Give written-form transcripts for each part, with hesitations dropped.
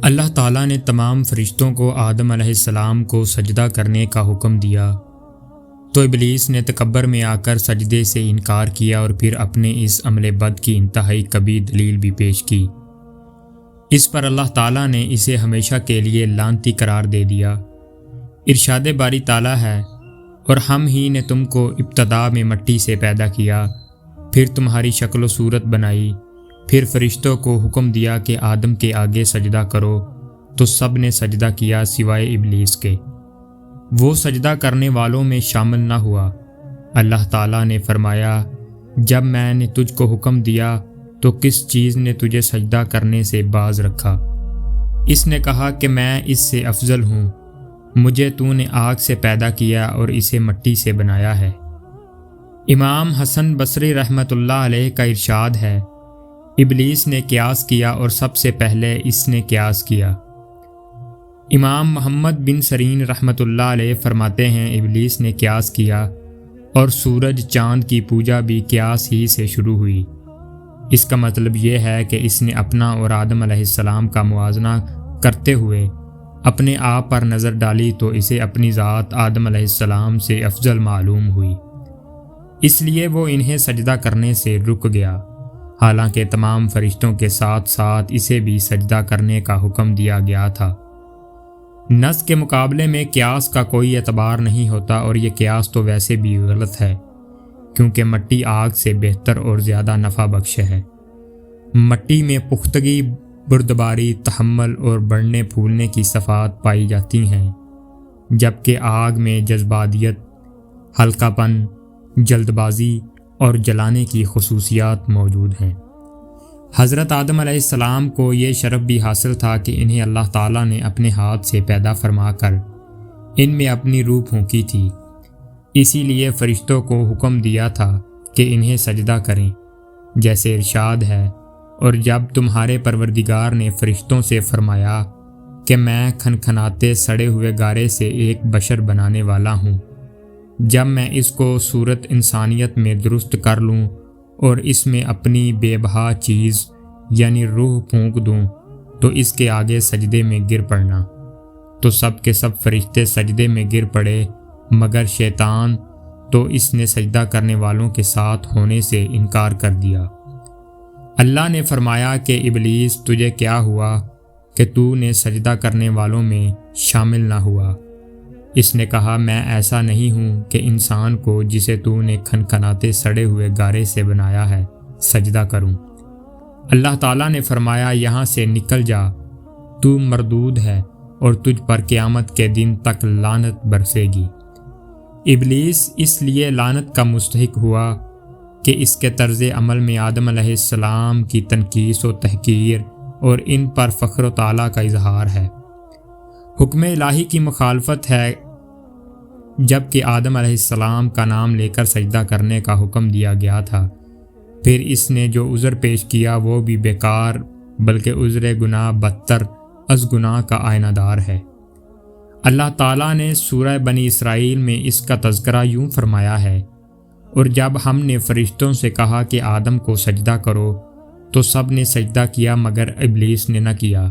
اللہ تعالیٰ نے تمام فرشتوں کو آدم علیہ السلام کو سجدہ کرنے کا حکم دیا تو ابلیس نے تکبر میں آ کر سجدے سے انکار کیا اور پھر اپنے اس عمل بد کی انتہائی کبھی دلیل بھی پیش کی۔ اس پر اللہ تعالیٰ نے اسے ہمیشہ کے لیے لعنتی قرار دے دیا۔ ارشاد باری تعالیٰ ہے، اور ہم ہی نے تم کو ابتدا میں مٹی سے پیدا کیا، پھر تمہاری شکل و صورت بنائی، پھر فرشتوں کو حکم دیا کہ آدم کے آگے سجدہ کرو، تو سب نے سجدہ کیا سوائے ابلیس کے، وہ سجدہ کرنے والوں میں شامل نہ ہوا۔ اللہ تعالیٰ نے فرمایا، جب میں نے تجھ کو حکم دیا تو کس چیز نے تجھے سجدہ کرنے سے باز رکھا؟ اس نے کہا کہ میں اس سے افضل ہوں، مجھے تو نے آگ سے پیدا کیا اور اسے مٹی سے بنایا ہے۔ امام حسن بصری رحمۃ اللہ علیہ کا ارشاد ہے، ابلیس نے قیاس کیا اور سب سے پہلے اس نے قیاس کیا۔ امام محمد بن سرین رحمۃ اللہ علیہ فرماتے ہیں، ابلیس نے قیاس کیا اور سورج چاند کی پوجا بھی قیاس ہی سے شروع ہوئی۔ اس کا مطلب یہ ہے کہ اس نے اپنا اور آدم علیہ السلام کا موازنہ کرتے ہوئے اپنے آپ پر نظر ڈالی تو اسے اپنی ذات آدم علیہ السلام سے افضل معلوم ہوئی، اس لیے وہ انہیں سجدہ کرنے سے رک گیا، حالانکہ تمام فرشتوں کے ساتھ ساتھ اسے بھی سجدہ کرنے کا حکم دیا گیا تھا۔ نص کے مقابلے میں قیاس کا کوئی اعتبار نہیں ہوتا، اور یہ قیاس تو ویسے بھی غلط ہے، کیونکہ مٹی آگ سے بہتر اور زیادہ نفع بخش ہے۔ مٹی میں پختگی، بردباری، تحمل اور بڑھنے پھولنے کی صفات پائی جاتی ہیں، جبکہ آگ میں جذباتیت، ہلکا پن، جلد بازی اور جلانے کی خصوصیات موجود ہیں۔ حضرت آدم علیہ السلام کو یہ شرف بھی حاصل تھا کہ انہیں اللہ تعالیٰ نے اپنے ہاتھ سے پیدا فرما کر ان میں اپنی روح پھونکی تھی، اسی لیے فرشتوں کو حکم دیا تھا کہ انہیں سجدہ کریں، جیسے ارشاد ہے، اور جب تمہارے پروردگار نے فرشتوں سے فرمایا کہ میں کھنکھناتے سڑے ہوئے گارے سے ایک بشر بنانے والا ہوں، جب میں اس کو صورت انسانیت میں درست کر لوں اور اس میں اپنی بے بہا چیز یعنی روح پھونک دوں تو اس کے آگے سجدے میں گر پڑنا۔ تو سب کے سب فرشتے سجدے میں گر پڑے، مگر شیطان تو اس نے سجدہ کرنے والوں کے ساتھ ہونے سے انکار کر دیا۔ اللہ نے فرمایا کہ ابلیس تجھے کیا ہوا کہ تو نے سجدہ کرنے والوں میں شامل نہ ہوا؟ اس نے کہا، میں ایسا نہیں ہوں کہ انسان کو جسے تو نے کھنکھناتے سڑے ہوئے گارے سے بنایا ہے سجدہ کروں۔ اللہ تعالیٰ نے فرمایا، یہاں سے نکل جا، تو مردود ہے اور تجھ پر قیامت کے دن تک لعنت برسے گی۔ ابلیس اس لیے لعنت کا مستحق ہوا کہ اس کے طرز عمل میں آدم علیہ السلام کی تنقیص و تحقیر اور ان پر فخر و تعالیٰ کا اظہار ہے۔ حکم الہی کی مخالفت ہے، جبکہ آدم علیہ السلام کا نام لے کر سجدہ کرنے کا حکم دیا گیا تھا، پھر اس نے جو عذر پیش کیا وہ بھی بیکار، بلکہ عذر گناہ بدتر از گناہ کا آئینہ دار ہے۔ اللہ تعالیٰ نے سورہ بنی اسرائیل میں اس کا تذکرہ یوں فرمایا ہے، اور جب ہم نے فرشتوں سے کہا کہ آدم کو سجدہ کرو تو سب نے سجدہ کیا مگر ابلیس نے نہ کیا،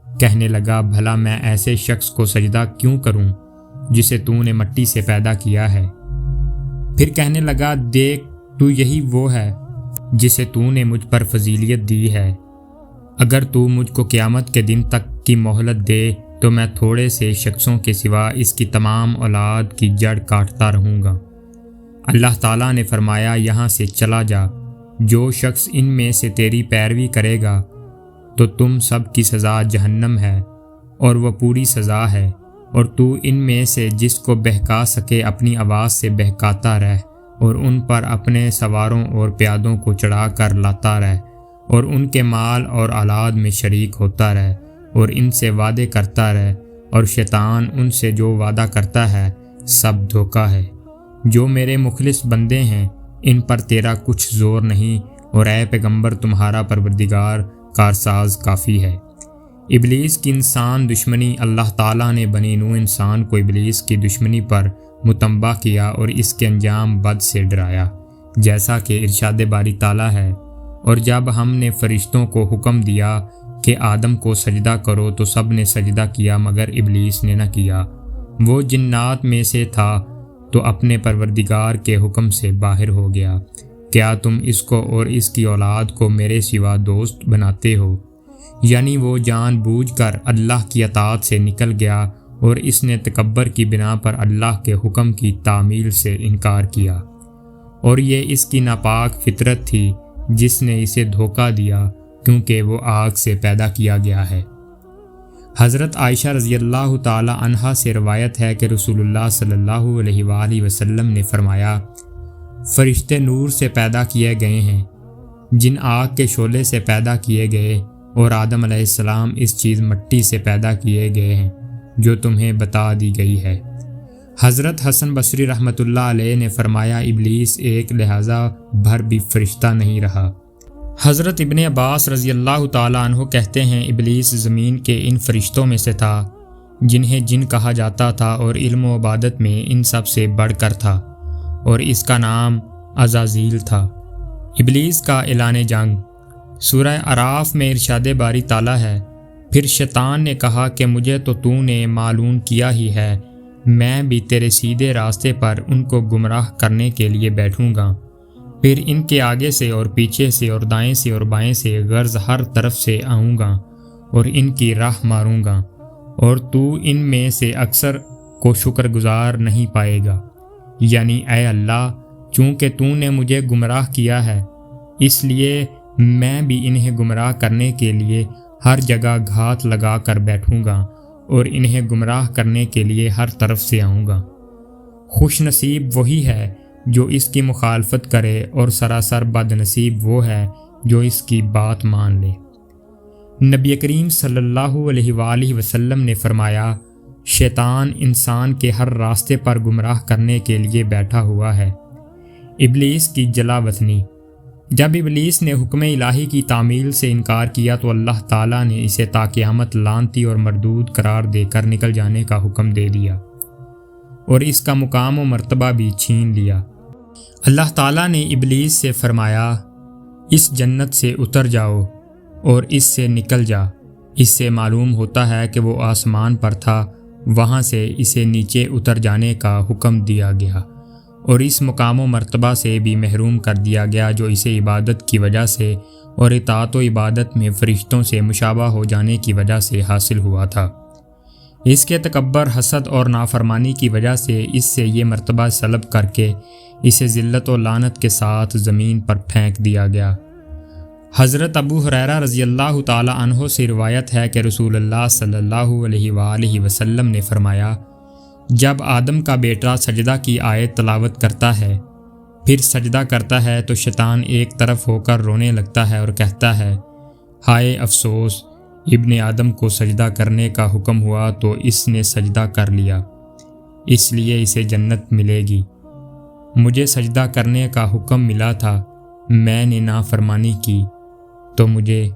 کہنے لگا، بھلا میں ایسے شخص کو سجدہ کیوں کروں جسے تو نے مٹی سے پیدا کیا ہے؟ پھر کہنے لگا، دیکھ تو یہی وہ ہے جسے تو نے مجھ پر فضیلیت دی ہے، اگر تو مجھ کو قیامت کے دن تک کی مہلت دے تو میں تھوڑے سے شخصوں کے سوا اس کی تمام اولاد کی جڑ کاٹتا رہوں گا۔ اللہ تعالیٰ نے فرمایا، یہاں سے چلا جا، جو شخص ان میں سے تیری پیروی کرے گا تو تم سب کی سزا جہنم ہے، اور وہ پوری سزا ہے، اور تو ان میں سے جس کو بہکا سکے اپنی آواز سے بہکاتا رہ، اور ان پر اپنے سواروں اور پیادوں کو چڑھا کر لاتا رہ، اور ان کے مال اور اولاد میں شریک ہوتا رہ، اور ان سے وعدے کرتا رہ، اور شیطان ان سے جو وعدہ کرتا ہے سب دھوکہ ہے۔ جو میرے مخلص بندے ہیں ان پر تیرا کچھ زور نہیں، اور اے پیغمبر تمہارا پروردگار کارساز کافی ہے۔ ابلیس کی انسان دشمنی۔ اللہ تعالیٰ نے بنی نوح انسان کو ابلیس کی دشمنی پر متنبہ کیا اور اس کے انجام بد سے ڈرایا، جیسا کہ ارشاد باری تعالیٰ ہے، اور جب ہم نے فرشتوں کو حکم دیا کہ آدم کو سجدہ کرو تو سب نے سجدہ کیا مگر ابلیس نے نہ کیا۔ وہ جنات میں سے تھا تو اپنے پروردگار کے حکم سے باہر ہو گیا۔ کیا تم اس کو اور اس کی اولاد کو میرے سوا دوست بناتے ہو؟ یعنی وہ جان بوجھ کر اللہ کی اطاعت سے نکل گیا اور اس نے تکبر کی بنا پر اللہ کے حکم کی تعمیل سے انکار کیا، اور یہ اس کی ناپاک فطرت تھی جس نے اسے دھوکہ دیا، کیونکہ وہ آگ سے پیدا کیا گیا ہے۔ حضرت عائشہ رضی اللہ تعالی عنہا سے روایت ہے کہ رسول اللہ صلی اللہ علیہ وآلہ وسلم نے فرمایا، فرشتے نور سے پیدا کیے گئے ہیں، جن آگ کے شعلے سے پیدا کیے گئے، اور آدم علیہ السلام اس چیز مٹی سے پیدا کیے گئے ہیں جو تمہیں بتا دی گئی ہے۔ حضرت حسن بصری رحمۃ اللہ علیہ نے فرمایا، ابلیس ایک لہجہ بھر بھی فرشتہ نہیں رہا۔ حضرت ابن عباس رضی اللہ تعالیٰ عنہ کہتے ہیں، ابلیس زمین کے ان فرشتوں میں سے تھا جنہیں جن کہا جاتا تھا اور علم و عبادت میں ان سب سے بڑھ کر تھا، اور اس کا نام عزازیل تھا۔ ابلیس کا اعلان جنگ۔ سورہ اعراف میں ارشاد باری تعالیٰ ہے، پھر شیطان نے کہا کہ مجھے تو نے معلوم کیا ہی ہے، میں بھی تیرے سیدھے راستے پر ان کو گمراہ کرنے کے لیے بیٹھوں گا، پھر ان کے آگے سے اور پیچھے سے اور دائیں سے اور بائیں سے غرض ہر طرف سے آؤں گا اور ان کی راہ ماروں گا، اور تو ان میں سے اکثر کو شکر گزار نہیں پائے گا۔ یعنی اے اللہ، چونکہ تو نے مجھے گمراہ کیا ہے، اس لیے میں بھی انہیں گمراہ کرنے کے لیے ہر جگہ گھات لگا کر بیٹھوں گا اور انہیں گمراہ کرنے کے لیے ہر طرف سے آؤں گا۔ خوش نصیب وہی ہے جو اس کی مخالفت کرے، اور سراسر بد نصیب وہ ہے جو اس کی بات مان لے۔ نبی کریم صلی اللہ علیہ وآلہ وسلم نے فرمایا، شیطان انسان کے ہر راستے پر گمراہ کرنے کے لیے بیٹھا ہوا ہے۔ ابلیس کی جلا وطنی۔ جب ابلیس نے حکم الہی کی تعمیل سے انکار کیا تو اللہ تعالیٰ نے اسے تا قیامت لعنتی اور مردود قرار دے کر نکل جانے کا حکم دے دیا اور اس کا مقام و مرتبہ بھی چھین لیا۔ اللہ تعالیٰ نے ابلیس سے فرمایا، اس جنت سے اتر جاؤ اور اس سے نکل جا۔ اس سے معلوم ہوتا ہے کہ وہ آسمان پر تھا، وہاں سے اسے نیچے اتر جانے کا حکم دیا گیا اور اس مقام و مرتبہ سے بھی محروم کر دیا گیا جو اسے عبادت کی وجہ سے اور اطاعت و عبادت میں فرشتوں سے مشابہ ہو جانے کی وجہ سے حاصل ہوا تھا۔ اس کے تکبر، حسد اور نافرمانی کی وجہ سے اس سے یہ مرتبہ سلب کر کے اسے ذلت و لعنت کے ساتھ زمین پر پھینک دیا گیا۔ حضرت ابو ہریرہ رضی اللہ تعالی عنہ سے روایت ہے کہ رسول اللہ صلی اللہ علیہ وآلہ وسلم نے فرمایا، جب آدم کا بیٹا سجدہ کی آیت تلاوت کرتا ہے، پھر سجدہ کرتا ہے تو شیطان ایک طرف ہو کر رونے لگتا ہے اور کہتا ہے، ہائے افسوس، ابن آدم کو سجدہ کرنے کا حکم ہوا تو اس نے سجدہ کر لیا، اس لیے اسے جنت ملے گی۔ مجھے سجدہ کرنے کا حکم ملا تھا، میں نے نافرمانی کی تو مجھے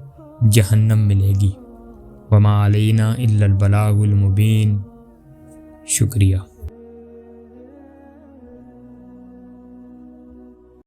جہنم ملے گی۔ وما علینا الا البلاغ المبین۔ شکریہ۔